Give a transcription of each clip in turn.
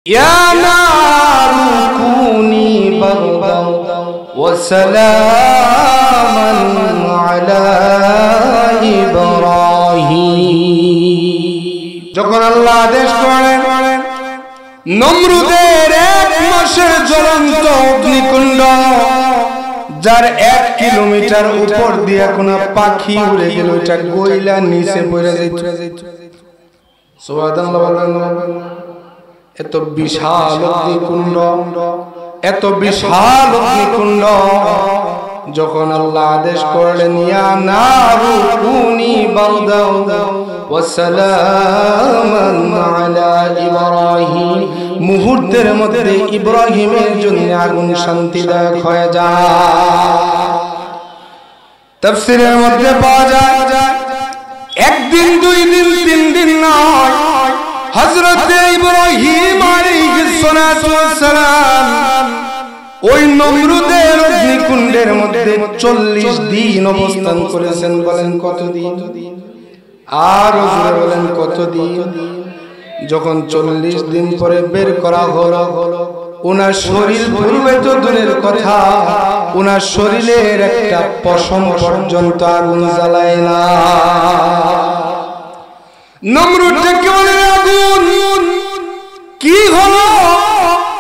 ইয়া নারু কুনি বারদান ওয়া সালামান আলা ইব্রাহিম। যখন আল্লাহ আদেশ করেন নমরুদের 1 মাসের জ্বলন্ত অগ্নিকুণ্ড, যার 1 কিলোমিটার উপর দিয়ে কোনো পাখি উড়ে গেল, ওটা গইলা নিচে পড়ে যাইত। সুবহানাল্লাহ বলেন। এত বিশাল অগ্নিকুণ্ড, এত বিশাল অগ্নিকুণ্ড, যখন আল্লাহ আদেশ করলেন ইয়া নারু কুনি বারদান ওয়া সালামান আলা ইব্রাহিম, মুহূর্তের মধ্যে ইব্রাহিমের জন্য আগুন শান্তিদায়ক হয়ে যায়। তাফসীরের মধ্যে পাওয়া যায় 1 দিন 2 দিন 3 দিন নয়, হযরত ইব্রাহিম আলাইহিস সালাতু ওয়াস সালাম ওই নমরুদের অগ্নিকুণ্ডের মধ্যে 40 দিন অবস্থান করেছেন। বলেন কতদিন? আর হুজুর বলেন কতদিন? যখন 40 দিন পরে বের করা হলো, ওনার শরীর পুরবে তো দূরের কথা, ওনার শরীরের একটা পশম পর্যন্ত আগুন জ্বালায় না। নমরুদ ডেকে বলে আগুন কি হলো,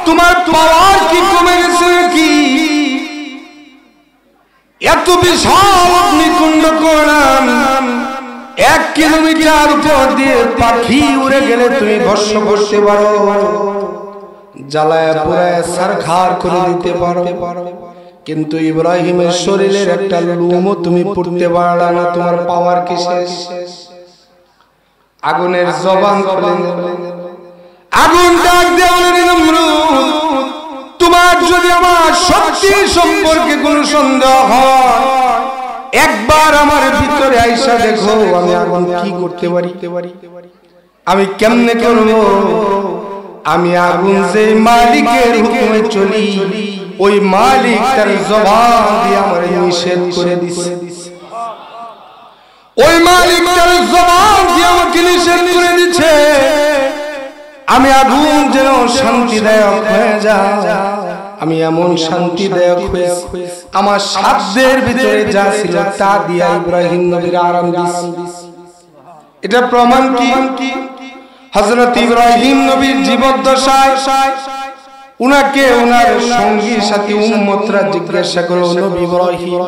তোমার পাওয়ার কি কমে গেছে নাকি? এত বিশাল অগ্নিকুণ্ড করলাম, 1 কিলোমিটার উপর দিয়ে পাখি উড়ে গেলে তুমি ভস্ম করতে পারো, জ্বালায় পুরায় সারখার করে দিতে পারো, কিন্তু ইব্রাহিমের শরীরের একটা লুমও তুমি পুড়তে পারলা না। তোমার পাওয়ার কি শেষ? আগুনের জবান খুলে আগুন ডাক দিয়ে বলেন নমরুদ, তোমার যদি আমার শক্তি সম্পর্কে কোনো সন্দেহ হয়, একবার আমার ভিতরে আইসা দেখো আমি আগুন কি করতে পারি, আমি কেমনে করব। আমি আগুন যে মালিকের হুকুমে চলি, ওই মালিক তার জবান দিয়ে আমার নিষেধ করে দিছে। ওই মালিক তার জবান দিয়ে আমাকে নিষেধ করে দিচ্ছে। আমি আগুন যেন শান্তিদায়ক হয়ে যায়, আমি এমন শান্তিদায়ক হয়ে আমার সাধ্যের ভিতরে যা ছিল তা দিয়া ইব্রাহিম নবীর আরাম দিছি। এটা প্রমাণ কি? হযরত ইব্রাহিম নবীর জীবদ্দশায় উনাকে ওনার সঙ্গী সাথী উম্মতরা জিজ্ঞাসা করলো, নবী ইব্রাহিম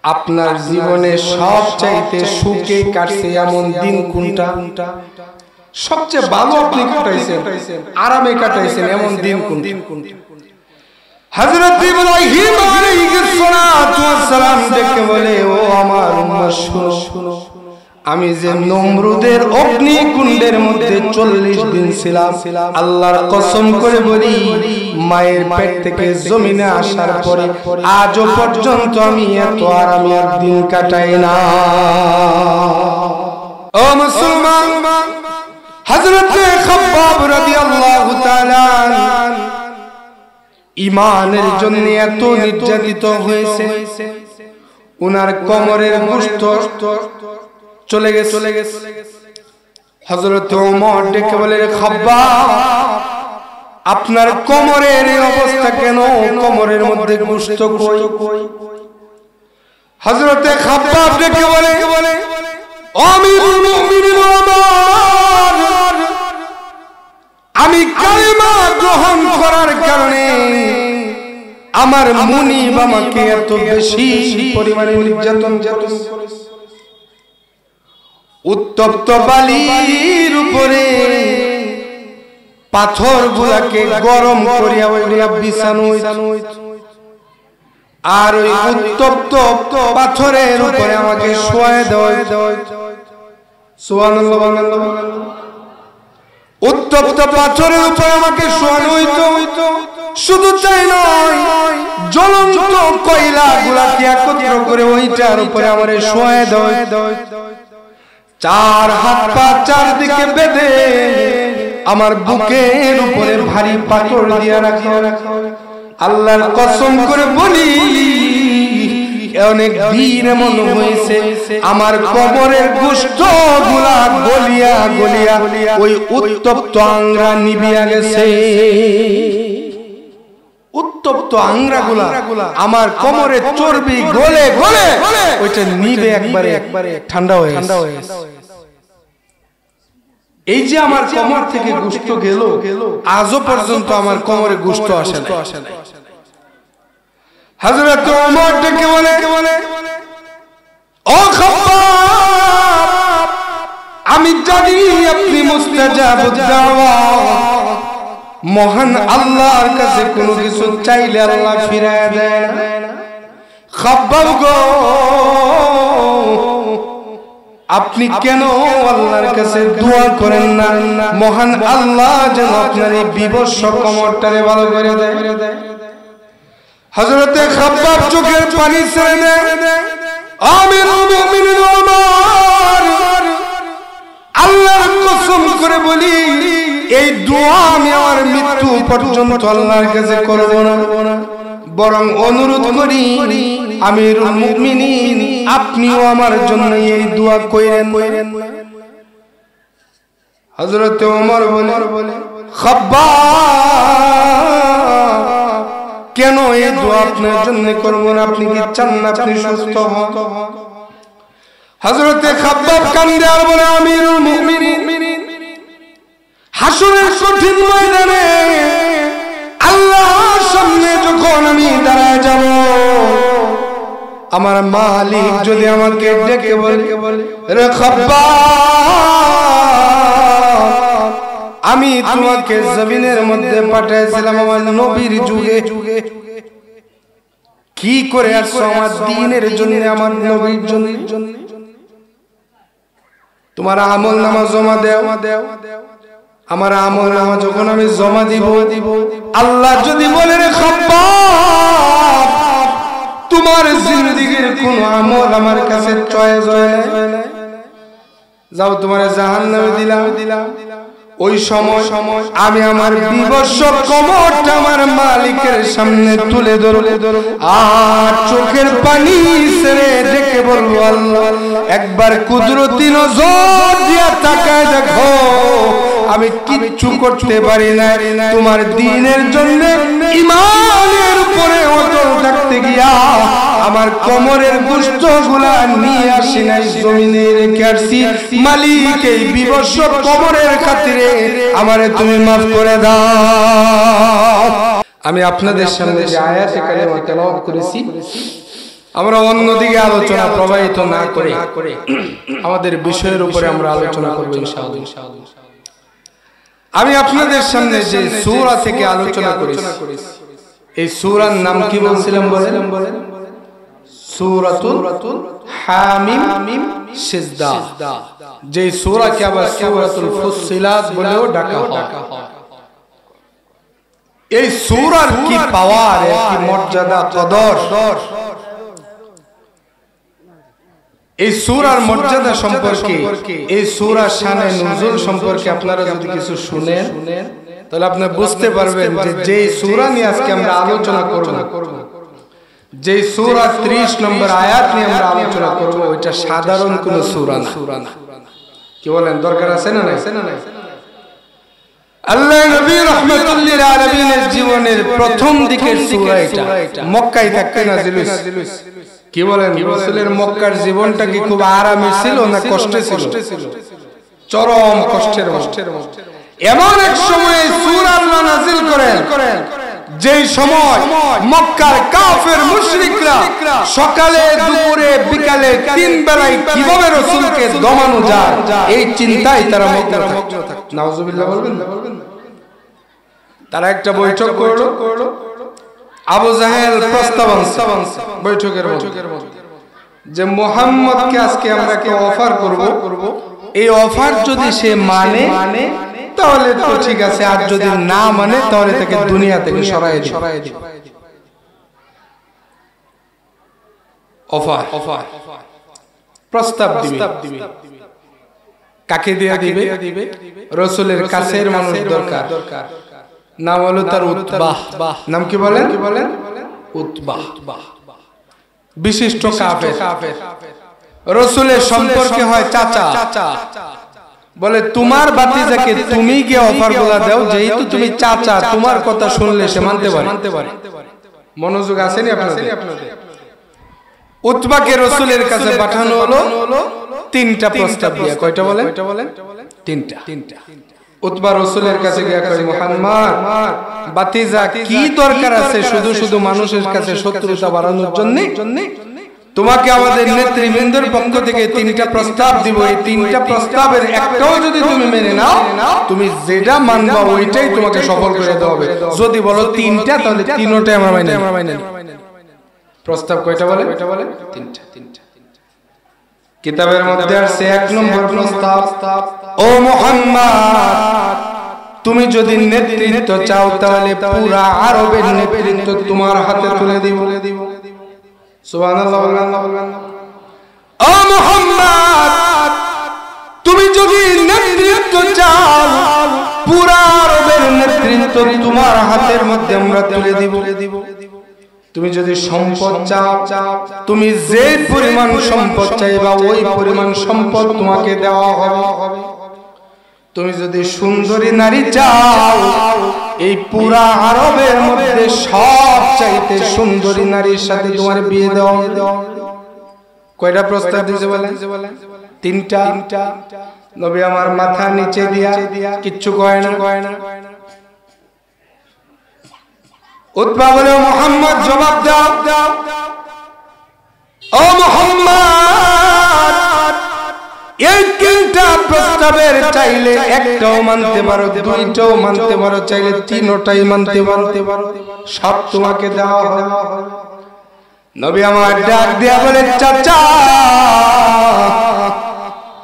আপনার জীবনে সবচাইতে সুখে কাটছে এমন দিন কোনটা? সবচেয়ে ভালো আপনি কাটাইছেন, আরামে কাটাইছেন এমন দিন কোনটা? হযরত ইব্রাহিম আলাইহিস সালাতু ওয়াস সালাম দেখে বলে, ও আমার উম্মত শুনো, আমি যে নমরুদের অগ্নিকুণ্ডের মধ্যে 40 দিন ছিলাম, আল্লাহর কসম করে বলি মায়ের পেট থেকে জমিনে আসার পরে আজও পর্যন্ত আমি এত আরামের দিন কাটাই না। ও মুসলমান, হযরত খাব্বাব রাদিয়াল্লাহু তাআলা ঈমানের জন্য এত নির্যাতিত হয়েছে, ওনার কোমরের গোশত চলে গেছে। হযরত ওমর ডেকে বলে, খাব্বাব আপনার কোমরের এই অবস্থা কেন? কোমরের মধ্যে গোশত কই? হযরত খাব্বাব ডেকে বলে, আমিরুল মুমিনিন ওমর, আমি কালেমা গ্রহণ করার কারণে আমার মুনিব আমাকে এত বেশি পরিমাণে নির্যাতন করেছে। উত্তপ্ত বালির উপরে পাথর গুলাকে গরম করিয়া ওইগুলা বিছানো, আর ওই উত্তপ্ত পাথরের উপরে আমাকে শোয়ায় দেওয়া। সুবহানাল্লাহ। উত্তপ্ত পাথরের উপরে আমাকে শোয়ানো হইতো। শুধু তাই নয়, জ্বলন্ত কয়লা গুলাকে একত্র করে ওইটার উপরে আমারে শোয়ায় দেওয়া। 4 হাত পা চারদিকে বেঁধে আমার বুকের উপরে ভারী পাথর দিয়া রাখা। আল্লাহর কসম করে বলি অনেক দিন এমন হয়েছে আমার কবরের গোশতগুলা গলিয়া গলিয়া ওই উত্তপ্ত আংরা নিভিয়া গেছে। উত্তপ্ত আংরাগুলা আমার কোমরের চর্বি গলে গলে ওইটা নিভে একবারে ঠান্ডা হয়ে গেছে। এই যে আমার কোমর থেকে গোশত গেল, আজও পর্যন্ত আমার কোমরে গোশত আসে না। হযরত ওমর ডেকে বলে, ও খাব্বাব, আমি জানি আপনি মুস্তাজাবুদ দাওয়াত, মহান আল্লাহর কাছে কোনো কিছু চাইলে আল্লাহ ফিরায় দেয় না। খাব্বাব গো, আপনি কেন আল্লাহর কাছে দোয়া করেন না মহান আল্লাহ যেন আপনার এই বিবশ কোমরটারে ভালো করে দেয়? হযরতে খাব্বাব চোখের পানি ছেড়ে দেয়, আমিরুল মুমিনিন ওমর, আল্লাহর কসম করে বলি এই দোয়া আমি আমার মৃত্যু পর্যন্ত আল্লাহর কাছে করব না, বরং অনুরোধ করি আমিরুল মুমিনিন আপনিও আমার জন্য এই দোয়া কইরেন। হযরত ওমর বলে, খাব্বাব কেন এই দোয়া আপনার জন্য করব না? আপনি কি চান না আপনি সুস্থ হন? হযরতে খাব্বাব কান্দে আর বলে, আমিরুল মুমিনিন, হাসরের কঠিন ময়দানে আল্লাহর সামনে যখন আমি দাঁড়ায় যাব, আমার মালিক যদি আমাকে ডেকে বলে, রে খাব্বাব, আমি তোমাকে জমিনের মধ্যে পাঠিয়েছিলাম আমার নবীর যুগে, কি করে আসছো আমার দ্বীনের জন্য, আমার নবীর জন্য? তোমার আমল নামা জমা দেও। আমার আমল নামা যখন আমি জমা দিব, আল্লাহ যদি বলে, রে খাব্বাব, তোমার জিন্দেগীর কোন আমল আমার কাছে চয়েস হয় না, যাও তোমার জাহান্নামে দিলাম, ওই সময় আমি আমার বিবশ কোমরটা আমার মালিকের সামনে তুলে ধরব আর চোখের পানি ছেড়ে ডেকে বলবো, আল্লাহ একবার কুদরতি নজর দিয়া তাকায় দেখো, আমি কিচ্ছু করতে পারি না, তোমার দ্বীনের জন্য ঈমানের উপরে অটল থাকতে গিয়া আমার কোমরের গোশতগুলা নিয়ে আসি নাই, জমিনে রেখে আসছি। মালিক এই বিবশ কোমরের খাতিরে আমারে তুমি মাফ করে দাও। আমি আপনাদের সামনে যে আয়াতে কারিমা তেলাওয়াত করেছি, আমরা অন্যদিকে আলোচনা প্রবাহিত না করে আমাদের বিষয়ের উপরে আমরা আলোচনা করব ইনশাআল্লাহ। আমি আপনাদের সামনে যে সূরা থেকে আলোচনা করেছি, এই সূরার নাম কি বলছিলাম বলেন? সূরাতুল হামিম সিজদা, যে সূরাকে আবার সূরাতুল ফুসসিলাত বলেও ডাকা হয়। এই সূরার কি পাওয়ার, কি মর্যাদা, কদর, এই সূরার মর্যাদা সম্পর্কে, এই সূরার শানে নুজুল সম্পর্কে আপনারা যদি কিছু শুনেন তাহলে আপনি বুঝতে পারবেন যে সূরা নিয়ে আজকে আমরা আলোচনা করব, যে সূরা 30 নম্বর আয়াত নিয়ে আমরা আলোচনা করব, ওইটা সাধারণ কোন সূরা না। কি বলেন, দরকার আছে না নাই? আল্লাহ নবী রাহমাতুল লিল আলামিনের জীবনের প্রথম দিকের সূরা এটা, মক্কায় থাকতে নাযিল হয়েছে। কি বলেন, রাসূলের মক্কার জীবনটা কি খুব আরামে ছিল না কষ্টে ছিল? চরম কষ্টের মধ্যে। এমন এক সময় সূরা আল্লাহ নাযিল করেন যেই সময় মক্কার কাফের মুশরিকরা সকালে দুপুরে বিকালে তিন বেলায় কিভাবে রাসূলকে দমানো যায় এই চিন্তায় তারা মগ্ন থাকতো। নাউজুবিল্লাহ বলবেন। তারা একটা বৈঠক করলো, আবু জাহেল প্রস্তাব আনছে বৈঠকের মধ্যে যে মুহাম্মদকে আজকে আমরা একটা অফার করব, এই অফার যদি সে মানে তাহলে তো ঠিক আছে, আর যদি না মানে তাহলে তাকে দুনিয়া থেকে সরায় দিই। অফার প্রস্তাব দিবে, কাকে দিয়ে দিবে? রাসূলের কাছের মানুষ দরকার, নাম হলো তার উতবাহ। নাম কি বলেন? উতবাহ। বিশিষ্ট কাফের রাসূলের সম্পর্কে হয় চাচা বলে তোমার ভাতিজাকে তুমি কি অফারগুলো দাও যেহেতু তুমি চাচা তোমার কথা শুনলে সে মানতে পারে মনোযোগ আসেনি আপনাদের উতবাকে রাসূলের কাছে পাঠানো হলো তিনটা প্রস্তাব দিয়ে কয়টা বলেন তিনটা উতবা রাসূলের কাছে গিয়ে কয় মুহাম্মদ ভাতিজা কি দরকার আছে শুধু শুধু মানুষের কাছে শত্রুতা বাড়ানোর জন্য তোমাকে আমাদের নেতৃবৃন্দের পক্ষ থেকে তিনটা প্রস্তাব দিব এই তিনটা প্রস্তাবের একটাও যদি তুমি মেনে নাও তুমি যেটা মানবা ওইটাই তোমাকে সফল করে দেওয়া হবে যদি বলো তিনটা তাহলে তিনটাই আমরা মানি প্রস্তাব কয়টা বলে তিনটা কিতাবের মধ্যে আছে এক নম্বর প্রস্তাব ও মুহাম্মদ তুমি যদি নেতৃত্ব চাও তাহলে পুরা আরবের নেতৃত্ব তোমার হাতে তুলে দিব সুবহানাল্লাহ ও মুহাম্মদ তুমি যদি নেতৃত্ব চাও পুরা আরবের নেতৃত্ব তোমার হাতের মধ্যে আমরা তুলে দিব তুমি যদি সম্পদ চাও তুমি যে পরিমাণ সম্পদ চাইবা ওই পরিমাণ সম্পদ তোমাকে দেওয়া হবে তুমি যদি সুন্দরী নারী চাও এই পুরা আরবের মধ্যে সব চাইতে সুন্দরী নারীর সাথে তোমার বিয়ে দেওয়া কয়টা প্রস্তাব দিয়েছে বলে তিনটা নবী আমার মাথা নিচে দিয়া কিচ্ছু কয় না উতবা বলে মুহাম্মদ জবাব দাও ও মুহাম্মদ এই তিনটা প্রস্তাবের চাইলে একটাও মানতে পারো দুইটাও মানতে পারো চাইলে তিনটাই মানতে পারো সব তোমাকে দেওয়া হবে নবী আমার ডাক দিয়া বলে চাচা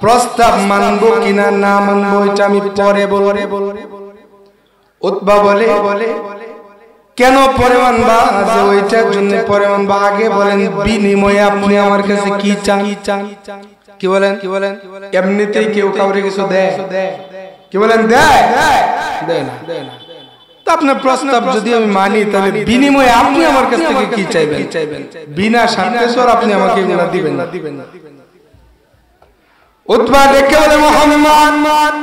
প্রস্তাব মানবো কিনা না মানবো এটা আমি পরে বলবো উতবা বলে কেন পরে মানবা যে ওইটার জন্য পরে মানবা আগে বলেন বিনিময়ে আপনি আমার কাছে কি চান কি বলেন এমনিতেই কেউ কাউরে কিছু দেয় কি বলেন দেয় না তো আপনার প্রস্তাব যদি আমি মানি তাহলে বিনিময়ে আপনি আমার কাছ থেকে কি চাইবেন বিনা শর্তে সর আপনি আমাকে এগুলো দিবেন না উতবা দেখে বলে মুহাম্মদ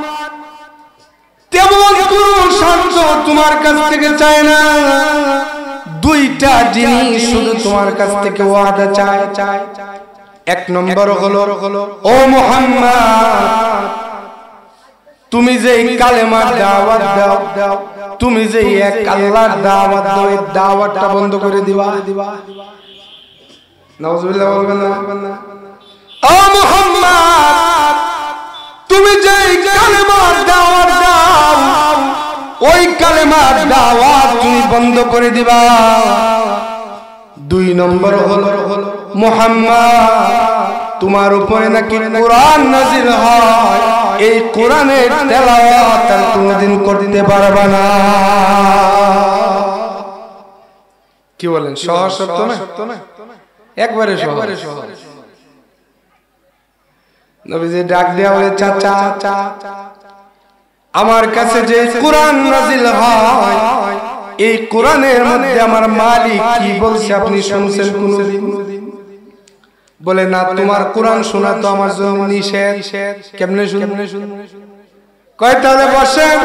তেমন কোন শর্ত তোমার কাছ থেকে চায় না দুইটা জিনিস শুধু তোমার কাছ থেকে ওয়াদা চায় এক নম্বর হলো ও মুহাম্মদ তুমি যে কালেমার দাওয়াত দাও তুমি যে এক আল্লাহর দাওয়াত দাও এই দাওয়াতটা বন্ধ করে দিবা নাউজুবিল্লাহ বলবেন না ও মুহাম্মদ তুমি যে কালেমার দাওয়াত দাও ওই কালেমার দাওয়াত তুমি বন্ধ করে দিবা দুই নম্বর হলো মুহাম্মদ তোমার উপরে নাকি কোরআন নাযিল হয় এই কোরআনের তেলাওয়াত আর কোনদিন করতে পারবে না কি বলেন সহজ সত্য না একবারে সহজ নবীজি ডাক দেয়া বলে চাচা আমার কাছে যে কোরআন নাযিল হয় এই কোরআনের মধ্যে আমার মালিক কি বলছে আপনি শুনছেন কোনদিন বলে না তোমার কোরআন শোনা তো আমার জন্য নিষেধ কেমনে শুনবো কয় তাহলে বসেন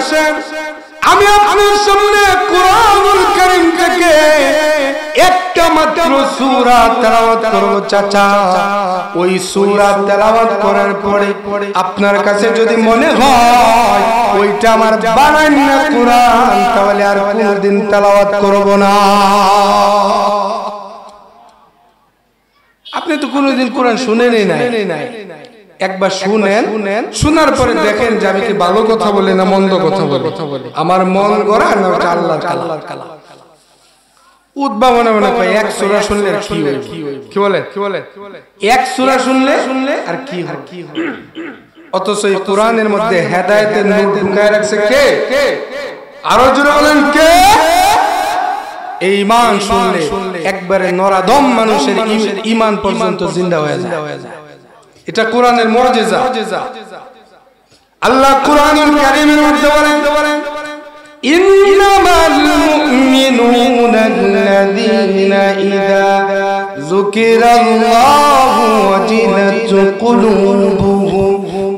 আমি আপনার সামনে কোরআনুল কারীম থেকে একটা মাত্র সূরা তেলাওয়াত করব চাচা ওই সূরা তেলাওয়াত করার পরে আপনার কাছে যদি মনে হয় ওইটা আমার বানানো কোরআন তাহলে আর কোনদিন তেলাওয়াত করব না আপনি তো কোনদিন কোরআন শুনেনই নাই একবার শুনেন শোনার পরে দেখেন যে আমি কি ভালো কথা বলি না মন্দ কথা বলি আমার মন গড়া না ওটা আল্লাহর কালাম উতবা মনে কয় এক সূরা শুনলে কি বলে এক সূরা শুনলে আর কি হয় অথচ এই কোরআনের মধ্যে হেদায়েতের নূর ঢুকায় রাখছে কে আরো জোরে বলেন কে এই ঈমান শুনলে একবারে নরাদম মানুষের ঈমান পর্যন্ত জিন্দা হয়ে যায় এটা কোরআনের মুজিজা আল্লাহ কোরআনুল কারীমের মধ্যে বলেন ইন্নামাল মুমিনুনা আল্লাযীনা ইযা যুকিরাল্লাহু ওয়াজিলাত কুলুবুহুম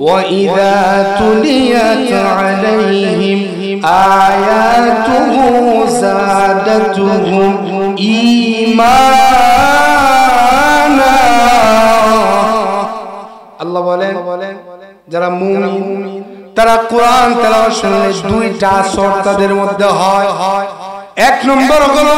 ওয়া ইযা তুলিয়াত আলাইহিম আয়াতুহু যাদাতুহুম ঈমানা। আল্লাহ বলেন যারা মুমিন তারা কোরআন তেলাওয়াত শুনলে দুইটা আসর তাদের মধ্যে হয়। এক নম্বর হলো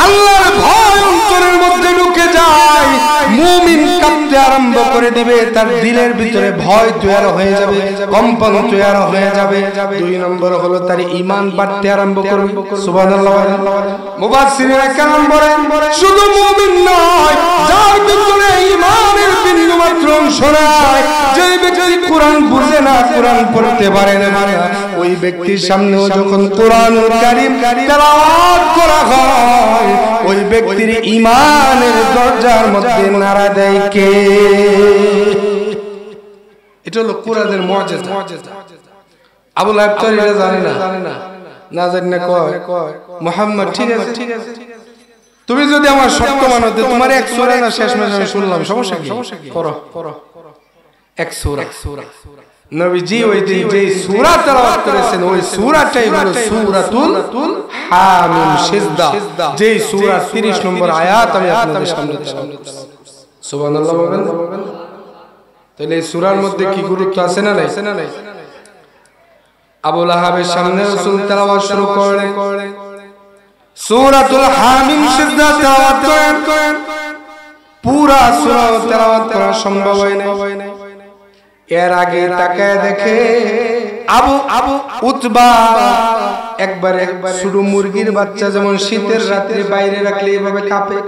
আল্লাহর ভয় অন্তরের মধ্যে ঢুকে যায়, মুমিন কাঁপতে আরম্ভ করে দিবে, তার দিলের ভিতরে ভয় তৈরি হয়ে যাবে, কম্পন তৈরি হয়ে যাবে। দুই নম্বর হলো তার ঈমান বাড়তে আরম্ভ করবে। সুবহানাল্লাহ। মুফাসসিরিনে কেরাম বলেন শুধু মুমিন নয়, যার ভিতরে ঈমানের বিন্দু মাত্র অংশ নাই, যে ব্যক্তি কোরআন বুঝে না, কোরআন পড়তে পারে না, ওই ব্যক্তির সামনেও যখন কোরআনুল কারীম তেলাওয়াত করা হয়, ওই ব্যক্তির ঈমানের দরজার মধ্যে নাড়া দেয় কে? এটা হলো কোরআনের মুআজিজা। আবু লাহাব তো এটা জানে না, না জানি না কয় মুহাম্মদ ঠিক আছে, তুমি যদি আমার সত্য মানো তোমার এক সূরা না শেষ মাসে আমি শুনলাম, সমস্যা কি? পড়ো এক সূরা। নবীজি ওই দিন যে সূরা তেলাওয়াত করেছেন ওই সূরাটাই হলো সূরাতুল হামিম সিজদা, যে সূরা 30 নম্বর আয়াত আমি আপনাদের সামনে তেলাওয়াত করছি। সুবহানাল্লাহ বলেন। তাহলে এই সূরার মধ্যে কি গুরুত্ব আছে না নাই? আবু লাহাবের সামনে রাসূল তেলাওয়াত শুরু করলেন, সূরাতুল হামিম সিজদা তেলাওয়াত করেন। পুরা সূরা তেলাওয়াত করা সম্ভব হয় না। এর আগে তাকায় দেখে আবু উতবা একবার ছোট মুরগির বাচ্চা যেমন শীতের রাতে বাইরে রাখলে এভাবে কাঁপে,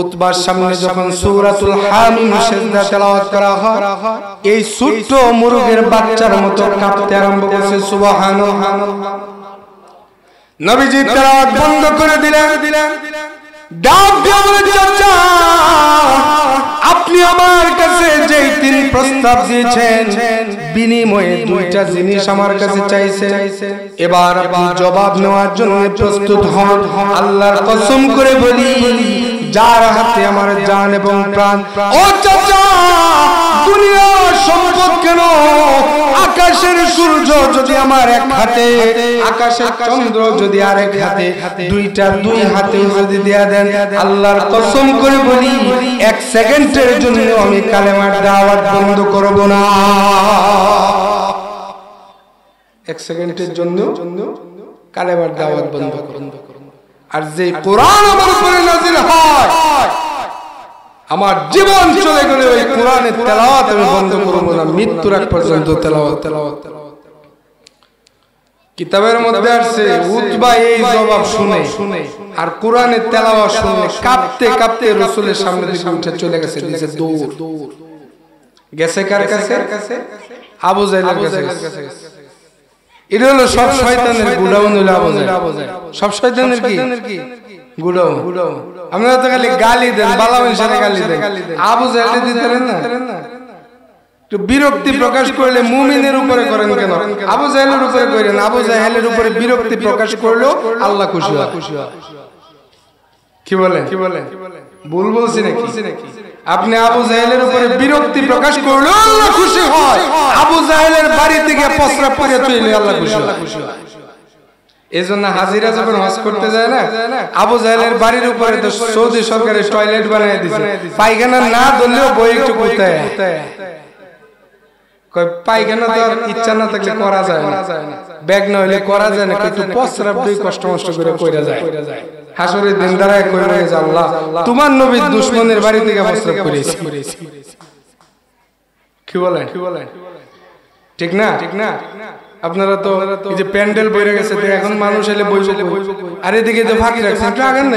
উতবার সামনে যখন সূরাতুল হামিম সিজদা তেলাওয়াত করা হয়, এই ছোট মুরগির বাচ্চার মতো কাঁপতে আরম্ভ করছে। সুবহানাল্লাহ। নবীজি তেলাওয়াত বন্ধ করে দিলেন, ডাক দিয়ে বলে চাচা আপনি আমার কাছে যে তিন প্রস্তাব দিয়েছেন বিনিময়ে দুইটা জিনিস আমার কাছে চাইছেন, এবার আপনি জবাব নেওয়ার জন্য প্রস্তুত হন। আল্লাহর কসম করে বলি যার হাতে আমার জান এবং প্রাণ, ও চাচা দুনিয়ার সম্পদ কেন, আকাশের সূর্য যদি আমার এক হাতে, আকাশের চন্দ্র যদি আরেক হাতে, দুইটার দুই হাতে যদি দেয়া দেন, আল্লাহর কসম করে বলি 1 সেকেন্ডের জন্য আমি কালেমার দাওয়াত বন্ধ করব না। 1 সেকেন্ডের জন্য কালেমার দাওয়াত বন্ধ করব। আর যে কোরআন আমার উপরে নাযিল হয়, আমার জীবন চলে গেলে ওই কোরআনের তেলাওয়াত আমি বন্ধ করব না, মৃত্যুর আগ পর্যন্ত তেলাওয়াত। কিতাবের মধ্যে আছে উতবা এই জবাব শুনে আর কোরআনের তেলাওয়াত শুনে কাঁপতে কাঁপতে রাসূলের সামনে দিকে উঠে চলে গেছে, দিছে দৌড়। গেছে কার কাছে? আবু জাহেলের কাছে। এটা হলো সব শয়তানের গুডাউন, হলো আবু জাহেল। সব শয়তানের কি গুডাউন। আমরা তো খালি গালি দেন, বালা মানুষের গালি দেন, আবু জাহেল দিতেন না। তো বিরক্তি প্রকাশ করলে মুমিনের উপরে করেন কেন? আবু জাহেলের উপরে করেন। আবু জাহেলের উপরে বিরক্তি প্রকাশ করলেও আল্লাহ খুশি হয়। কি বলেন? ভুল বলছি নাকি? আপনি আবু জাহেলের উপরে বিরক্তি প্রকাশ করলেও আল্লাহ খুশি হয়। আবু জাহেলের বাড়ি থেকে প্রস্রাব করে তুইলে আল্লাহ খুশি হয়। এজন্য হাজিরা যখন হজ করতে যায় না, আবু জাহেলের বাড়ির উপরে তো সৌদি সরকারের টয়লেট বানিয়ে দিয়েছে, পায়খানা না ধরলেও বই একটু কোথায় পায়খানা তো ইচ্ছা না থাকলে করা যায় না, ব্যাগ না হইলে করা যায় না, কিন্তু প্রস্রাব দুই কষ্ট করে কইরা যায়। হাসরের দিন দাঁড়ায় কইরা যে আল্লাহ তোমার নবীর দুশমনের বাড়ি থেকে প্রস্রাব করেছি। কি বলেন? ঠিক না? আপনারা তো এই যে প্যান্ডেল বইরে গেছে, এখন মানুষ এলে বইব, আর এদিকে তো ফাঁকি রাখছে, একটু আগান না,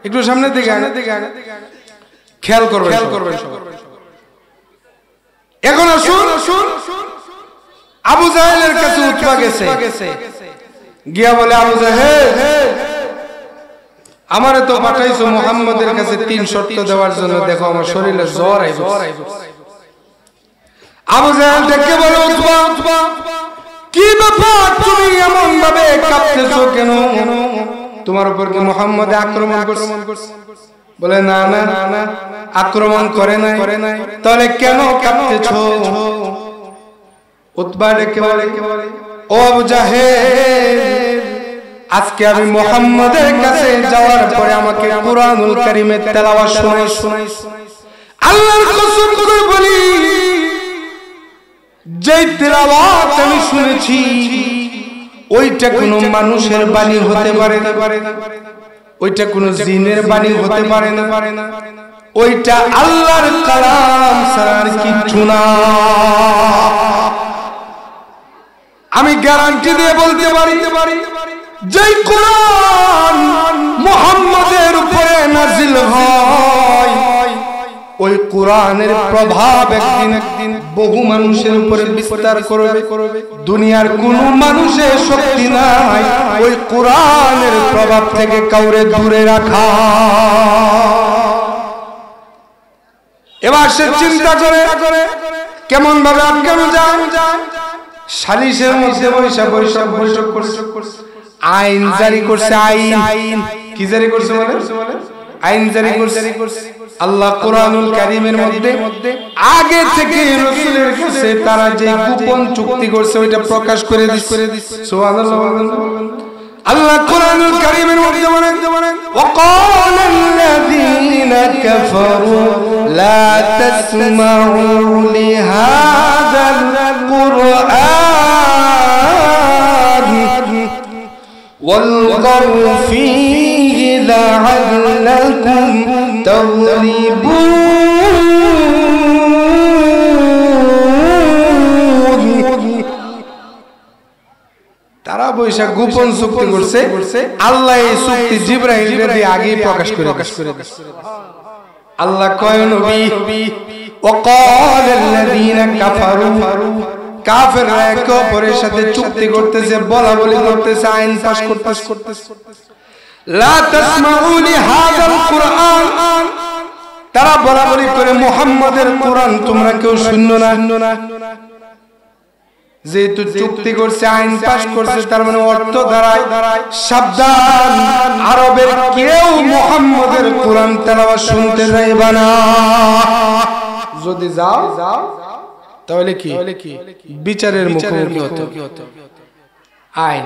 একটু সামনের দিকে খেয়াল করবেন। এখন আসুন আবু জাহেলের কাছে উতবা গেছে, গিয়া বলে আবু জাহেল আমারে তো পাঠাইছো মুহাম্মদের কাছে 3 শর্ত দেওয়ার জন্য, দেখো আমার শরীরে জ্বর আইছে। আবু জাহেল দেখে বলে উতবা কি ব্যাপার, তুমি এমন ভাবে কাঁপতেছো কেন? তোমার উপর কি মুহাম্মদ আক্রমণ করছে? বলে না না না আক্রমণ করে নাই। তাহলে কেন কাঁপতেছো? উতবা ডেকে বলে ও আবু জাহেল, আজকে আমি মুহাম্মাদের কাছে যাওয়ার পরে আমাকে কুরআনুল কারীমের তেলাওয়াত শোনাই। আল্লাহর কসম করে বলি, যেই তেলাওয়াত আমি শুনেছি ওইটা কোনো মানুষের বাণী হতে পারে না, ওইটা কোনো জিনের বাণী হতে পারে না, ওইটা আল্লাহর কালাম ছাড়া আর কিচ্ছু না। আমি গ্যারান্টি দিয়ে বলতে পারি, যেই কোরআন মুহাম্মাদের উপরে নাজিল হয় ওই কোরআনের প্রভাব একদিন বহু মানুষের উপরে বিস্তার করবে। দুনিয়ার কোন মানুষের শক্তি নাই ওই কোরআনের প্রভাব থেকে কাউরে দূরে রাখা। এবার সে চিন্তা করে কেমন ভাবে আটকানো যায়। সালিশের মধ্যে বৈঠক করছে, আইন জারি করছে। আইন কি জারি করছে? আইন জারি করছে। আল্লাহ কোরআনুল কারীমের মধ্যে আগে থেকে রাসূলের কাছে তারা যে গোপন চুক্তি করছে ওইটা প্রকাশ করে দিচ্ছে। সুবহানাল্লাহ। আল্লাহ কোরআনুল কারীমের মধ্যে বলেন ওয়াকালাল্লাযীনা কাফারু লা তাসমাউ লিহাযাল কুরআন ওয়ালগাউ ফীহি লাআল্লাকুম তাগলিবুন। তারা বৈশা গোপন চুক্তি করছে। আল্লাহ এই চুক্তি জিবরাইল দিয়ে আগে প্রকাশ করে দিয়েছে। আল্লাহ কয় নবী ওয়াকালাল্লাযীনা কাফারু, কাফেররা একে অপরের সাথে চুক্তি করতেছে, বলাবলি করতেছে, আইন পাস করতেছে। লা তাসমাউ লিহাযাল কুরআন, তারা বলাবলি করে মুহাম্মাদের কোরআন তোমরা কেউ শুনো না। যেহেতু চুক্তি করছে, আইন পাস করছে, তার মানে অর্থ দাঁড়ায় সাবধান, আরবের কেউ মুহাম্মাদের কোরআন তেলাওয়াত শুনতে যাইবা না। যদি যাও তাহলে কি বিচারের মুখোমুখি হতো। আইন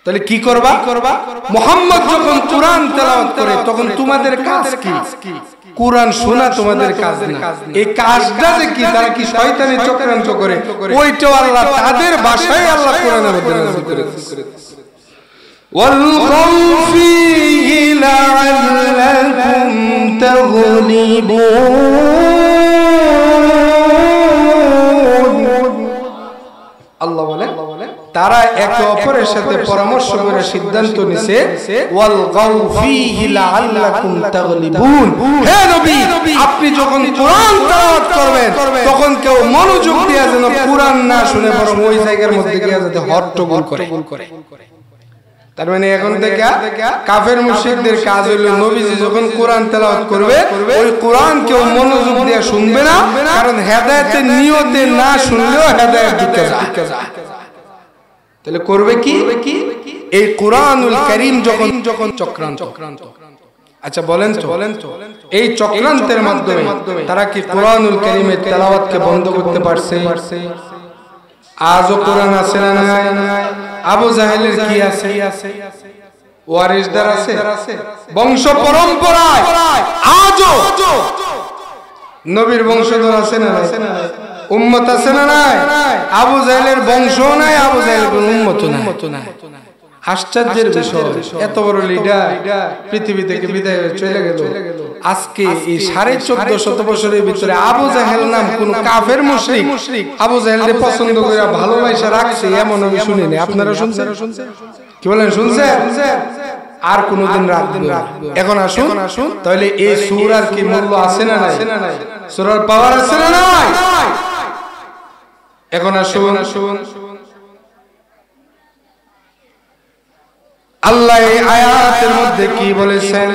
তাহলে কি করবা? মুহাম্মদ যখন কোরআন তেলাওয়াত করে তখন তোমাদের কাজ কি? কোরআন শোনা তোমাদের কাজ না। এই কাজটা যে কি, তারা কি শয়তানি চক্রান্ত করে, ওইটাও আল্লাহ তাদের ভাষায় আল্লাহ কোরআনের মধ্যে নাযিল করেছে। ওয়ালগাউ ফীহি লাআল্লাকুম তাগলিবুন। আল্লাহ বলে তারা একে অপরের সাথে পরামর্শ করে সিদ্ধান্ত নিছে ওয়ালগাউ ফীহি লাআল্লাকুম তাগলিবুন। হে নবী, আপনি যখন কোরআন তেলাওয়াত করবেন তখন কেউ মনোযোগ দিয়ে যেন কোরআন না শুনে বরং ওই জায়গার মধ্যে গিয়ে যাতে হট্টগোল করে। তার মানে এখন থেকে কাফের মুশরিকদের কাজ হলো নবীজি যখন কোরআন তেলাওয়াত করবে ওই কোরআন কেউ মনোযোগ দিয়ে শুনবে না, কারণ হেদায়েতের নিয়তে না শুনলেও হেদায়েত দিতে যায়। তাহলে করবে কি? এই কোরআনুল কারীম যখন চক্রান্ত। আচ্ছা বলেন তো এই চক্রান্তের মাধ্যমে তারা কি কোরআনুল কারীমের তেলাওয়াতকে বন্ধ করতে পারছে? আজও কোরআন আছে না নাই? আবু জাহেলের কি আছে? ওয়ারিসদার আছে, বংশ পরম্পরায় আজও নবীর বংশধর আছে না নাই? উম্মত আছে না নাই? আবু জাহেলের বংশ নাই, আবু জাহেলের উম্মত নাই। আশ্চর্যের বিষয়, এত বড় লিডার পৃথিবী থেকে বিদায় হয়ে চলে গেল। আজকে এই 1450 বছরের ভিতরে আবু জাহেল নাম কোন কাফের মুশরিক আবু জাহেলকে পছন্দ করে ভালোবাসা রাখছে এমন আমি শুনিনি। আপনারা শুনছেন? কি বলেন, শুনছেন? আর কোনদিন রাখবে। এখন আসুন তাহলে এই সূরার কি মূল্য আছে না নাই? সূরার পাওয়ার আছে না নাই? এখন আসুন আল্লাহ এই আয়াতের মধ্যে কি বলেছেন?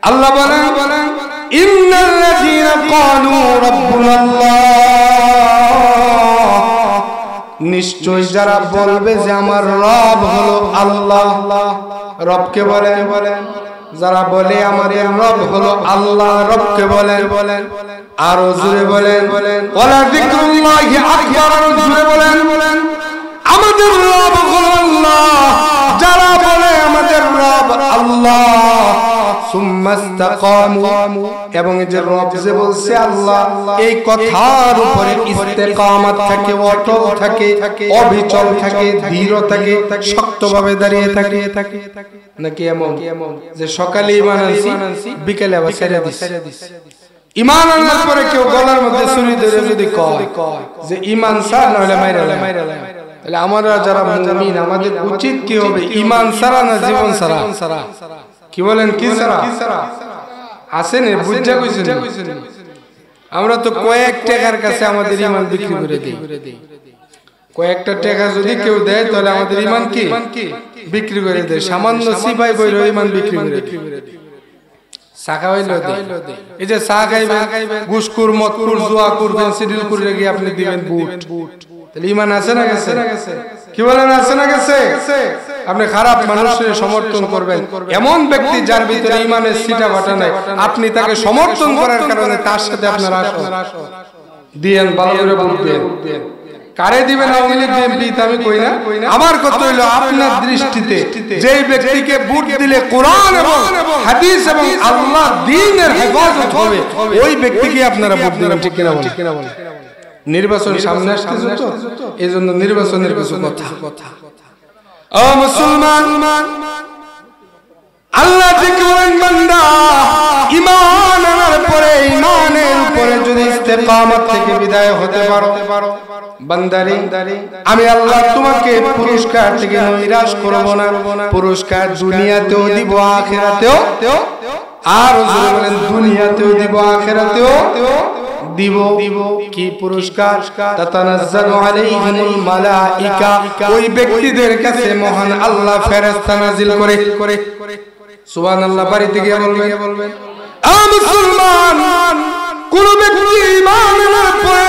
আল্লাহ বলেন ইন্নাল্লাযীনা ক্বালু রাব্বুনাল্লাহ, নিশ্চয় যারা বলবে যে আমার রব হলো আল্লাহ। রবকে বলেন যারা বলে আমাদের রব হলো আল্লাহ, রবকে বলেন, আরো জোরে বলেন, ওয়ালা যিকরুল্লাহি আকবার, আরো জোরে বলেন, আমাদের রব হলো আল্লাহ। যারা বলে আমাদের রব আল্লাহ, সুম্মাস্তাকামু, এবং যে রব যে বলছে আল্লাহ, এই কথার উপরে ইস্তেকামাত থাকে, অটল থাকে, অবিচল থাকে, দৃঢ় থাকে, শক্তভাবে দাঁড়িয়ে থাকে। নাকি এমন যে সকালে ঈমান আনছি, বিকেলে আবার ছেড়ে দিছি। ঈমান আনার পরে কেউ গলার মধ্যে ছুরি ধরে যদি কয় যে ঈমান ছাড়, না হলে মাইরা তাহলে আমরা যারা মুমিন আমাদের উচিত কি হবে? ঈমান ছাড়া না জীবন ছাড়া? কি বলেন? কি ছাড়া আসেন বুঝা কইছেন? আমরা তো কয়েক টাকার কাছে আমাদের ঈমান বিক্রি করে দেই। কয়েকটা টাকা যদি কেউ দেয় তাহলে আমাদের ঈমান কি বিক্রি করে দেয়। সামান্য সিপাই বইল ঈমান বিক্রি করে দেয়। চা খাওয়াইলো দেয়। এই যে চা খাইবেন, গুসকুর, মদকুর, জুয়াকুর, ফেন্সিডিল করে গিয়ে আপনি দিবেন বুট। তাহলে ঈমান আছে না গেছে? কি বলেন, আছে না গেছে? আপনি খারাপ মানুষের সমর্থন করবেন, এমন ব্যক্তি যার ভিতরে ঈমানের সিটা বাটা নাই, আপনি তাকে সমর্থন করার কারণে তার সাথে আপনার আসো দিয়েন, ভালো করে বলবেন। কারে দিবেন? আওয়ামী লীগ, বিএনপি, আমি কই না। আমার কথা হইলো আপনার দৃষ্টিতে যেই ব্যক্তিকে ভোট দিলে কোরআন এবং হাদিস এবং আল্লাহ দ্বীনের হেফাজত হবে, ওই ব্যক্তিকে আপনারা ভোট দিবেন। ঠিক কিনা বলেন? নির্বাচন সামনে আসছে তো, এজন্য নির্বাচনের কিছু কথা। ও মুসলমান, আল্লাহ থেকে বলেন বান্দা, ঈমান আনার পরে ঈমানের উপরে যদি ইস্তেকামত থেকে বিদায় হতে পারো, বান্দারে আমি আল্লাহ তোমাকে পুরস্কার থেকে নিরাশ করব না। পুরস্কার দুনিয়াতেও দিব, আখিরাতেও। আর বলেন দুনিয়াতেও দিব, আখিরাতেও দিব। কি পুরস্কার? তাতানাজ্জালু আলাইহিমুল মালাইকা, ওই ব্যক্তিদের কাছে মহান আল্লাহ ফেরেশতা নাজিল করে। সুবহানাল্লাহ, বাড়িতে গিয়ে বলবেন। আ মুসলমান, কোন ব্যক্তি ঈমানের পরে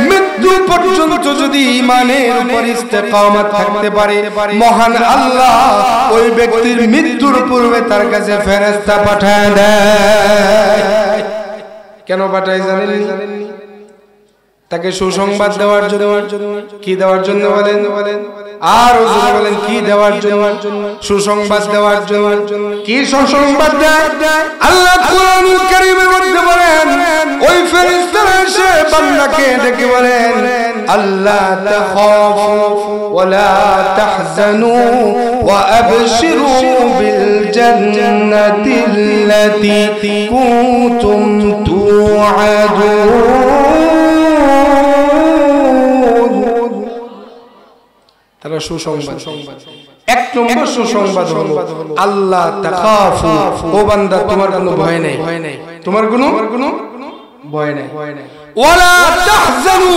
মৃত্যু পর্যন্ত যদি ঈমানের উপর ইস্তেকামত থাকতে পারে, মহান আল্লাহ ওই ব্যক্তির মৃত্যুর পূর্বে তার কাছে ফেরেশতা পাঠায় দেয়। কেন পাঠায় জানেন? তাকে সুসংবাদ দেওয়ার জন্য। কি দেওয়ার জন্য বলেন? আর বলেন কি দেওয়ার জন্য? সুসংবাদ দেওয়ার জন্য। কি সুসংবাদ দেয়? আল্লাহ কুরআনুল কারীমের মধ্যে বলেন, ওই ফেরেশতারা এসে বান্দাকে ডেকে বলেন, আল্লাহ তাখাফু ওয়া লা তাহজানু ওয়া আবশিরু বিল জান্নাতিল্লাতী কুনতুম তুআদুন। তারা সুসংবাদ। এক নম্বর সুসংবাদ হলো আল্লাহ তাখাফু, ও বান্দা তোমার কোনো ভয় নাই, তোমার কোনো ভয় নাই। ওয়ালা তাহজানু,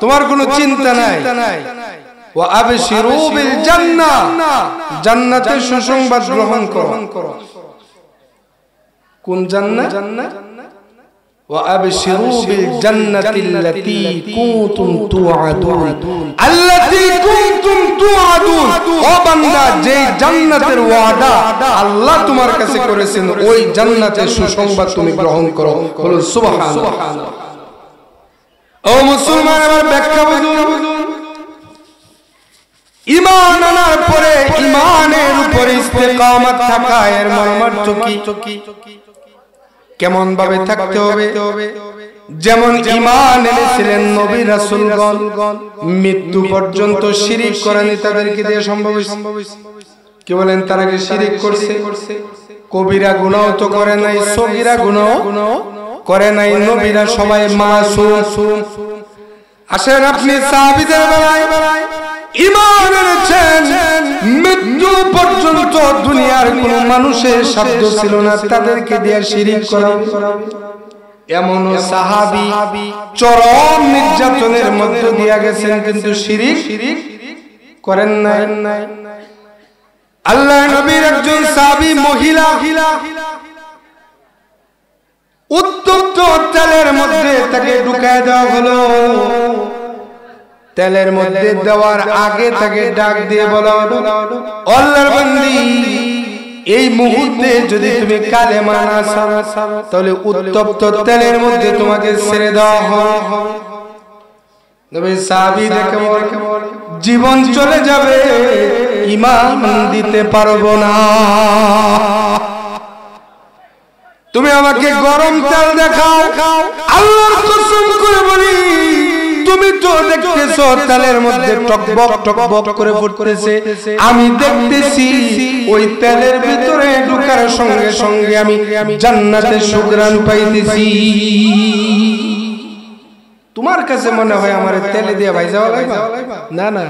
তোমার কোনো চিন্তা নাই। ওয়া আবশিরু বিল জান্নাহ, জান্নাতের সুসংবাদ গ্রহণ করো। কোন জান্নাত? وأبشروا بالجنة التي كنتم توعدون التي كنتم توعدون ও বান্দা, যে জান্নাতের ওয়াদা আল্লাহ তোমার কাছে করেছেন, ওই জান্নাতের সুসংবাদ তুমি গ্রহণ করো। বলুন সুবহানাল্লাহ। ও মুসলমান, আমার ব্যাখ্যা বুঝুন। ঈমান আনার পরে ঈমানের উপরে ইস্তেকামত থাকা, এর মর্মার্থ কি? কেমন ভাবে থাকতে হবে? যেমন ঈমান এনেছিলেন নবী রাসূলগণ, মৃত্যু পর্যন্ত শিরক করেনি, তাদেরকে দিয়ে সম্ভব। কি বলেন? তারা কি শিরক করছে? কবিরা গুনাহ তো করে নাই, সগীরা গুনাহ করে নাই। নবীরা সবাই মাসুম। আসেন আপনি সাহাবীদের বেলায় ঈমান এনেছেন, মৃত্যু পর্যন্ত দুনিয়ার কোন মানুষের শব্দ ছিল না তাদেরকে দিয়ে শিরক করা। এমন সাহাবী চরম নির্যাতনের মধ্য দিয়ে গেছেন, কিন্তু শিরক করেন নাই। আল্লাহ নবীর একজন সাহাবী মহিলা উত্তপ্ত তেলের মধ্যে তাকে ঢুকায় দেওয়া হলো। তেলের মধ্যে দেওয়ার আগে তাকে ডাক দিয়ে বলা হলো, আল্লাহর বান্দি, এই মুহূর্তে যদি তুমি কালেমা না ছাড়ো তাহলে উত্তপ্ত তেলের মধ্যে তোমাকে ছেড়ে দেওয়া হবে। নবী সাহাবী দেখে জীবন চলে যাবে, ঈমান দিতে পারবো না। তুমি আমাকে গরম তেল দেখাও, আল্লাহর কসম করে বলি তুমি তো দেখতেছো তেলের মধ্যে টকবক টকবক করে ফুটতেছে, আমি দেখতেছি ওই তেলের ভিতরে ঢোকার সঙ্গে সঙ্গে আমি জান্নাতের সুঘ্রাণ পাইতেছি। তোমার কাছে মনে হয় আমার তেলে দিয়ে ভাই যাওয়া লাগবে? না না,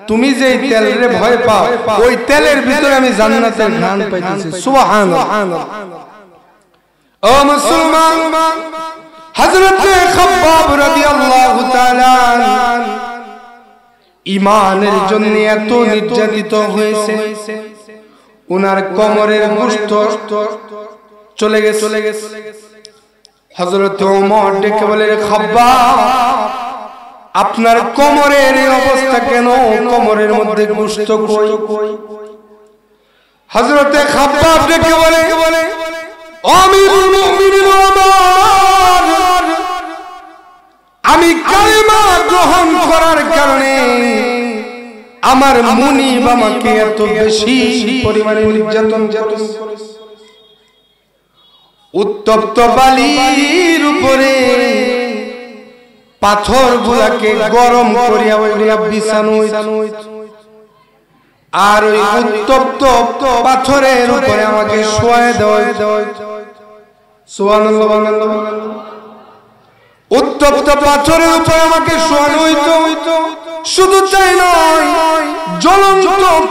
তুমি যে তেলের ভয় পাও ওই তেলের ভিতরে আমি জান্নাতের ঘ্রাণ পাইতেছি। সুবহানাল্লাহ। ও মুসলমান, হযরত খাব্বাব রাদিয়াল্লাহু তাআলা ঈমানের জন্য এত নির্যাতিত হয়েছে, ওনার কোমরের গোশত চলে গেছে। হযরত ওমর ডেকে বলে, খাব্বাব আপনার কোমরের এই অবস্থা কেন? কোমরের মধ্যে গোশত কই? হযরত খাব্বাব ডেকে বলে, আমিরুল মুমিনিন ওমর, আমি কালেমা গ্রহণ করার কারণে আমার মুনিব আমাকে এত বেশি পরিমাণে নির্যাতন করেছে। উত্তপ্ত বালির উপরে পাথর গুলাকে গরম করিয়া ওইগুলা বিছানো হইতো, আর ওই উত্তপ্ত পাথরের উপরে আমাকে শোয়ায় দেওয়া হইতো। সুবহানাল্লাহ। উত্তপ্ত পাথরের উপরে আমাকে শোয়ানো হইতো। শুধু তাই নয়, জ্বলন্ত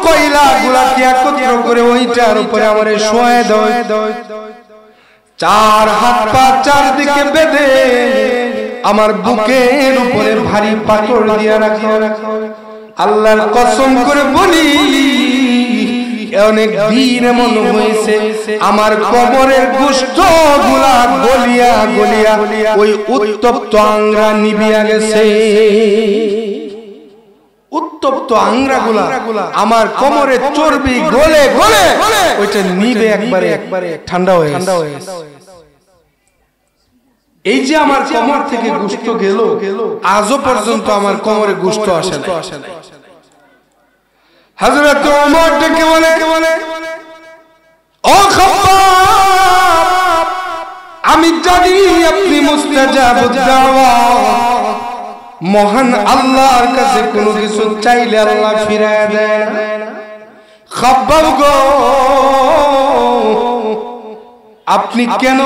কয়লা গুলাকে একত্র করে ওইটার উপরে আমারে শোয়ায় দেওয়া হইতো। চার হাত পা চারদিকে বেঁধে আমার বুকের উপরে ভারী পাথর দিয়ে রাখা। আল্লাহর কসম করে বলি অনেক দিন এমন হয়েছে আমার কোমরের গোশত গুলা গলিয়া গলিয়া ওই উত্তপ্ত আংরা নিভিয়া গেছে। উত্তপ্ত আংরা গুলা আমার কোমরের চর্বি গলে গলে ওইটা নিভে একবারে ঠান্ডা হয়ে গেছে। এই যে আমার কোমর থেকে গোশত গেল, আজও পর্যন্ত আমার কোমরে গোশত আসে না। হযরত ওমর ডেকে বলে, ও খাব্বাব আমি জানি আপনি মুস্তাজাবুদ দাওয়াত, মহান আল্লাহর কাছে কোনো কিছু চাইলে আল্লাহ ফিরায় দেয় না। খাব্বাব গো, আপনি কেন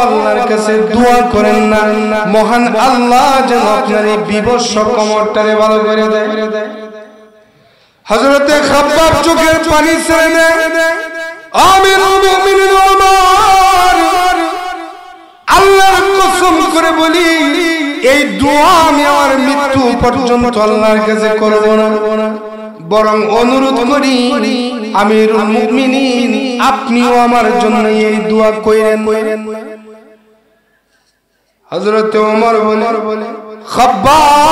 আল্লাহর কাছে দোয়া করেন না মহান আল্লাহ যেন আপনার এই বিবশ কোমরটারে ভালো করে দেয়? হযরত খাব্বাব চোখের পানি ছেড়ে দেয়। আমিরুল মুমিনিন ওমর, আল্লাহর কসম করে বলি এই দোয়া আমি আমার মৃত্যু পর্যন্ত আল্লাহর কাছে করব না, বরং অনুরোধ করি আমিরুল মুমিনিন আপনিও আমার জন্য এই দোয়া কইরেন। হযরত ওমর বলে, খাব্বাব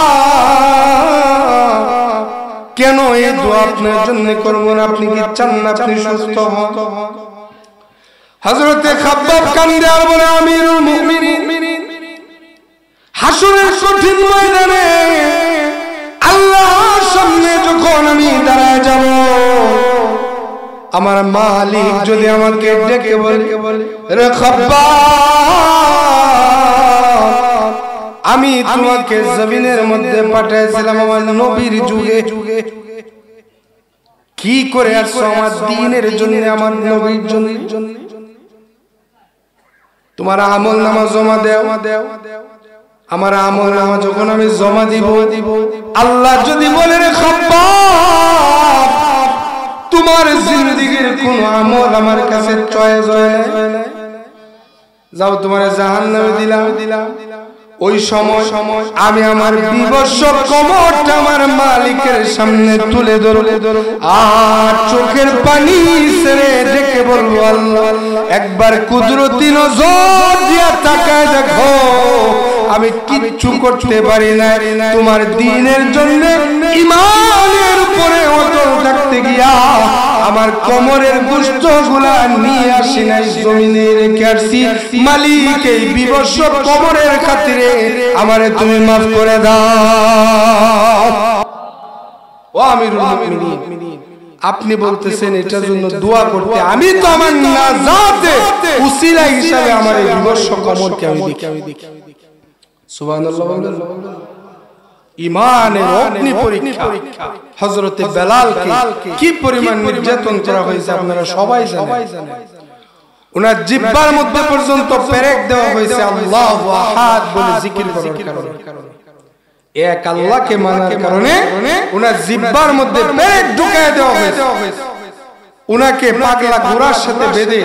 কেন এই দোয়া আপনার জন্য করব না? আপনি কি চান না আপনি সুস্থ হন? হযরত খাব্বাব কান্দে আর বলে, আমিরুল মুমিনিন হাসরের কঠিন ময়দানে আল্লাহর সামনে যখন আমি দাঁড়ায় যাব, আমার মালিক যদি আমাকে ডেকে বলে, রে খাব্বাব আমি তোমাকে জমিনের মধ্যে পাঠিয়েছিলাম আমার নবীর যুগে, কি করে আসছো আমার দ্বীনের জন্য, আমার নবীর জন্য? তোমার আমলনামা জমা দাও। আমার আমলনামা যখন আমি জমা দিব, আল্লাহ যদি বলে, রে খাব্বাব তোমার জিন্দেগীর কোন আমল আমার কাছে চয়েস হয় না, যাও তোমার জাহান্নামে দিলাম। ওই সময় আমি আমার বিবশ কোমরটা আমার মালিকের সামনে তুলে ধরব আর চোখের পানি ছেড়ে ডেকে বলবো, আল্লাহ একবার কুদরতি নজর দিয়া তাকায় দেখো, আমি কিচ্ছু করতে পারি না, তোমার দ্বীনের জন্য ঈমানের উপরে অটল থাকতে গিয়া আমার আমার কোমরের গোশতগুলা নিয়ে আসি নাই, জমিনে রেখে আসছি। মালিক, এই বিবস্ত্র কোমরের খাতিরে আমারে তুমি মাফ করে দাও। ও আমিরুল মুমিনিন, আপনি বলতেছেন এটার জন্য দোয়া করতে, আমি তো আমার নাজাতে উসিলা হিসাবে আমার এই বিবস্ত্র কোমরকে আমি দেখি। সুবহানাল্লাহ। ইমানের অগ্নি পরীক্ষা। হযরতে বেলালকে কি পরিমাণ নির্যাতন করা হয়েছে আপনারা সবাই জানেন। ওনার জিহ্বার মধ্যে পর্যন্ত পেরেক দেওয়া হয়েছে আল্লাহু আহাদ বলে জিকির করার কারণে। এক আল্লাহকে মানার কারণে ওনার জিহ্বার মধ্যে পেরেক ঢুকায় দেওয়া হয়েছে। ওনাকে পাগলা ঘোড়ার সাথে বেঁধে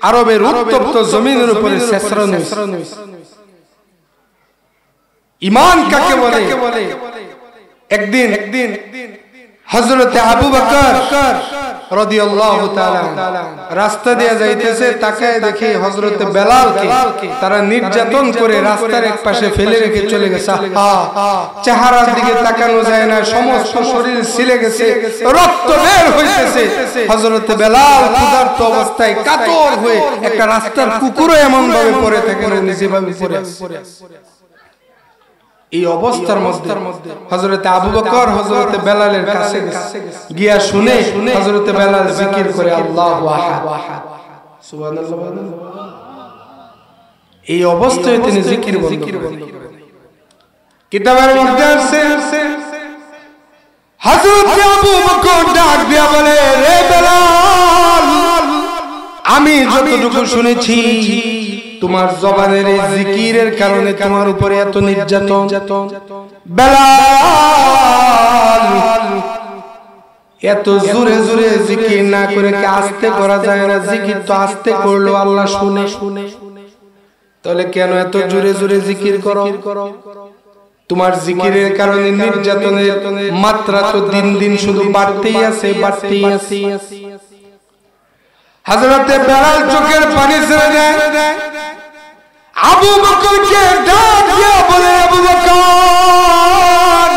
আরবের উত্তপ্ত জমিনের উপরে ছেঁচড়ানো হয়েছে। ঈমান কাকে বলে? একদিন হযরতে আবু বকর রাদিয়াল্লাহু তাআলা রাস্তা দিয়ে যাইতেছে, তাকায় দেখে হযরতে বেলালকে তারা নির্যাতন করে রাস্তার এক পাশে ফেলে রেখে চলে গেছে। চেহারার দিকে তাকানো যায় না, সমস্ত শরীর ছিলে গেছে, রক্ত বের হইতেছে। হযরতে বেলাল ক্ষুধার্ত অবস্থায় কাতর হয়ে একটা রাস্তার কুকুরও এমন ভাবে পড়ে থাকে যেভাবে পড়ে আছে। এই অবস্থার মধ্যে হযরতে আবু বকর হযরতে বেলালের কাছে গিয়া শুনে হযরতে বেলাল জিকির করে আল্লাহু আহাদ, সুবহানাল্লাহ। এই অবস্থায় তিনি জিকির বন্ধ করেন। কিতাবের মধ্যে আছে হযরতে আবু বকর ডাক দিয়া বলে, রে বেলাল, আমি যতটুকু শুনেছি তোমার জবানের এই জিকিরের কারণে তোমার উপরে এত নির্যাতন। বেলাল, এত জোরে জোরে জিকির না করে কি আস্তে করা যায় না? জিকির তো আস্তে করলো আল্লাহ শুনে। তাহলে কেন এত জোরে জোরে জিকির করো? তোমার জিকিরের কারণে নির্যাতনের মাত্রা তো দিন দিন শুধু বাড়তেই আছে। হযরতে বেলাল চোখের পানি ছেড়ে দেয়, আবু বকরকে ডাক দিয়া বলে, আবু বকর,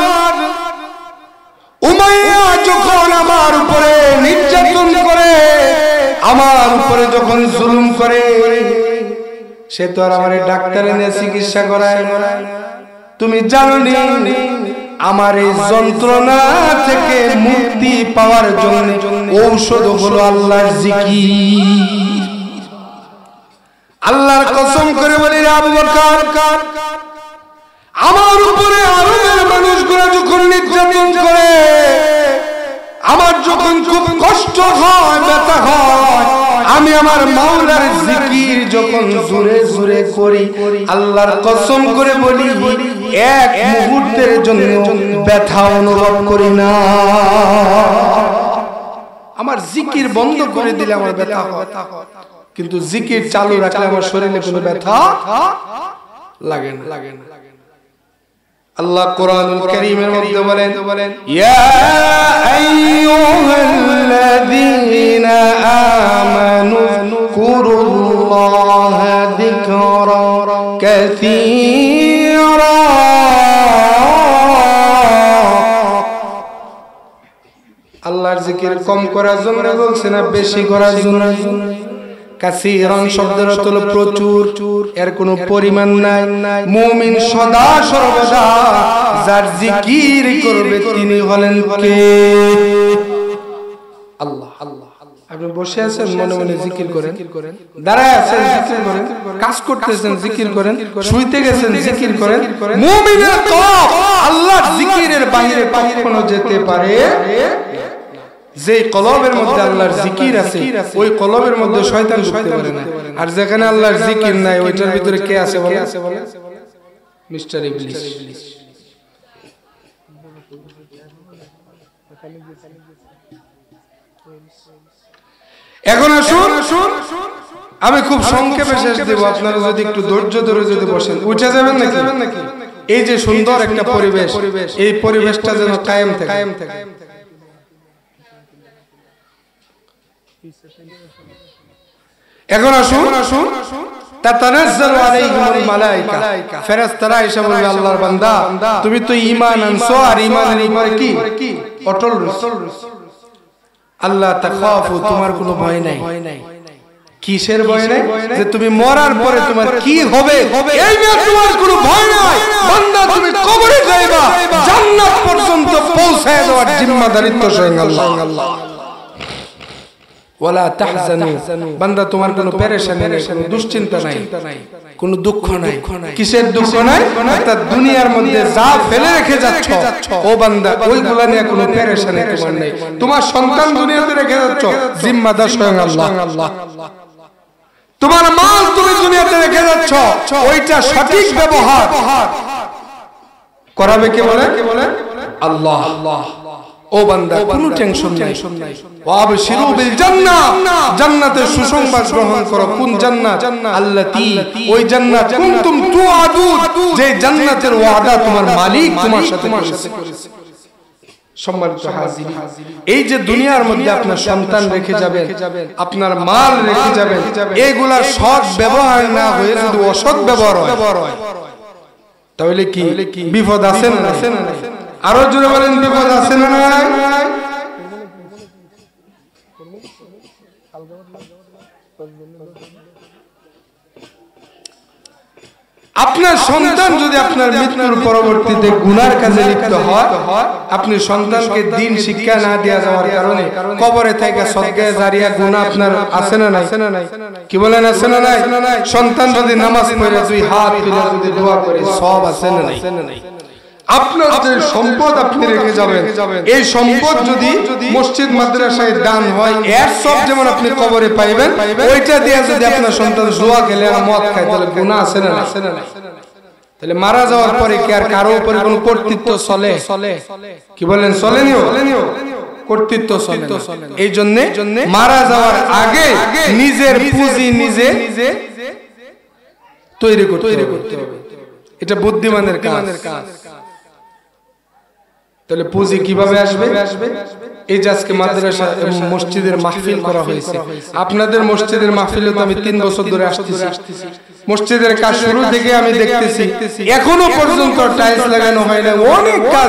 উমাইয়া যখন আমার উপরে নির্যাতন করে, আমার উপরে যখন জুলুম করে, সে তো আর আমারে ডাক্তার এনে চিকিৎসা করায় না। তুমি জানো নি আমার এই যন্ত্রণা থেকে মুক্তি পাওয়ার জন্য ঔষধ হলো আল্লাহর জিকির। আল্লাহর কসম করে বলি, আবু বকর, আমার উপরে আরবের মানুষগুলো যখন নির্যাতন করে, আমার যখন খুব কষ্ট হয়, ব্যথা হয়, আমি আমার মাওলার জিকির যখন জোরে জোরে করি, আল্লাহর কসম করে বলি, এক মুহূর্তের জন্য ব্যথা অনুভব করি না। আমার জিকির বন্ধ করে দিলে আমার ব্যথা হয়, কিন্তু জিকির চালু রাখলে আমার শরীরে কোনো ব্যথা লাগে না। আল্লাহ কোরআনুল কারীমের মধ্যে বলেন, ইয়া আইয়ুহাল্লাযীনা আমানু কুরুল্লাহা যিকরান কাসীরা। আল্লাহর জিকির কম করার জন্য বলছে না, বেশি করার জন্য। কাসীরান শব্দের অর্থ হলো প্রচুর, এর কোনো পরিমাণ নাই। মুমিন সদা সর্বদা যার জিকির করবে তিনি হলেন কে? আল্লাহ। আপনি বসে আছেন, মনে মনে জিকির করেন, দাঁড়ায় আছেন জিকির করেন, কাজ করতেছেন জিকির করেন, শুইতে গেছেন জিকির করেন। মুমিনের কলব আল্লাহর জিকিরের বাইরে কখনো যেতে পারে। যে কলবের মধ্যে আল্লাহর জিকির আছে, ওই কলবের মধ্যে শয়তান ঢুকতে পারে না। আর যেখানে আল্লাহর জিকির নাই, ওইটার ভিতরে কে আছে বলে? মিস্টার ইবলিস। এখন আসুন, আমি খুব সংক্ষেপে শেষ দেব। আপনারা যদি একটু ধৈর্য ধরে যদি বসেন, উঠে যাবেন নাকি? এই যে সুন্দর একটা পরিবেশ, এই পরিবেশটা যেন কায়েম থাকে। এখন আসুন, তাতানাজ্জালু আলাইহিমুল মালায়েকা, ফেরেশতারা এসে বলবে, আল্লাহর বান্দা, তুমি তো ঈমান আনছো, আর ঈমানের উপরে কি অটল রয়েছো। আল্লাহ তাখাফু, তোমার কোনো ভয় নাই। কিসের ভয় নাই? যে তুমি মরার পরে তোমার কি হবে এই নিয়ে তোমার কোনো ভয় নাই। বান্দা তুমি কবরে যাইবা, জান্নাত পর্যন্ত পৌঁছায় দেওয়ার জিম্মাদারিত্ব স্বয়ং আল্লাহ। ওয়ালা তাহজানু, বান্দা তোমার কোনো পেরেশানি নাই, কোনো দুশ্চিন্তা নাই, কোনো দুঃখ নাই। কিসের দুঃখ নাই? অর্থাৎ দুনিয়ার মধ্যে যা ফেলে রেখে যাচ্ছ ও বান্দা, ওইগুলা নিয়ে কোনো পেরেশানি তোমার নাই। তোমার সন্তান দুনিয়াতে রেখে যাচ্ছ, জিম্মাদার স্বয়ং আল্লাহ। তোমার মাল তুমি দুনিয়াতে রেখে যাচ্ছ, ওইটা সঠিক ব্যবহার করাবে কে বলে? আল্লাহ। ও বান্দা কোনো টেনশন নাই। ওয়াবশিরু বিল জান্নাহ, জান্নাতের সুসংবাদ গ্রহণ করো। কোন জান্নাত? আল্লাতী, ওই জান্নাত কুনতুম তুআদুন, যে জান্নাতের ওয়াদা তোমার মালিক তোমার সাথে করেছে। সম্মানিত হাজিরিন, এই যে দুনিয়ার মধ্যে আপনার সন্তান রেখে যাবেন, আপনার মাল রেখে যাবেন, এগুলা সৎ ব্যবহার না হয়ে যদি অসৎ ব্যবহার হয় তাহলে কি বিপদ আছে না? আরো জোরে বলেন, বিপদ আছে না? আপনার সন্তান যদি আপনার মৃত্যুর পরবর্তীতে গুনার কাজে লিপ্ত হয়, আপনি সন্তানকে দিন শিক্ষা না দেওয়া যাওয়ার কারণে কবরে থেকে সদকা জারিয়া গুনাহ আপনার আছে না নাই? কি বলেন, আছে না নাই? সন্তান যদি নামাজ পড়ে দুই হাত তুলে যদি দোয়া করে, সব আছে না নাই? আপনার যে সম্পদ আপনি রেখে যাবেন, এই সম্পদ যদি মসজিদ মাদ্রাসায় দান হয়, এর সব যেমন আপনি কবরে পাইবেন, ওইটা দিয়ে যদি আপনার সন্তান জুয়া খেলে আর মদ খায়, তাহলে গুনাহ আছে না? তাহলে মারা যাওয়ার পরে কি আর কারো উপরে কোনো কর্তৃত্ব চলে? কি বলেন, চলেনিও? কর্তৃত্ব চলে। এই জন্য মারা যাওয়ার আগে নিজের পুঁজি নিজে তৈরি করতে হবে। এটা বুদ্ধিমানের কাজ। তাহলে পুঁজি কিভাবে আসবে? এই যে আজকে মাদ্রাসা এবং মসজিদের মাহফিল করা হয়েছে, আপনাদের মসজিদের মাহফিলে তো আমি 3 বছর ধরে আসতেছি। মসজিদের কাজ শুরু থেকে আমি দেখতেছি, এখনো পর্যন্ত টাইলস লাগানো হয় না, অনেক কাজ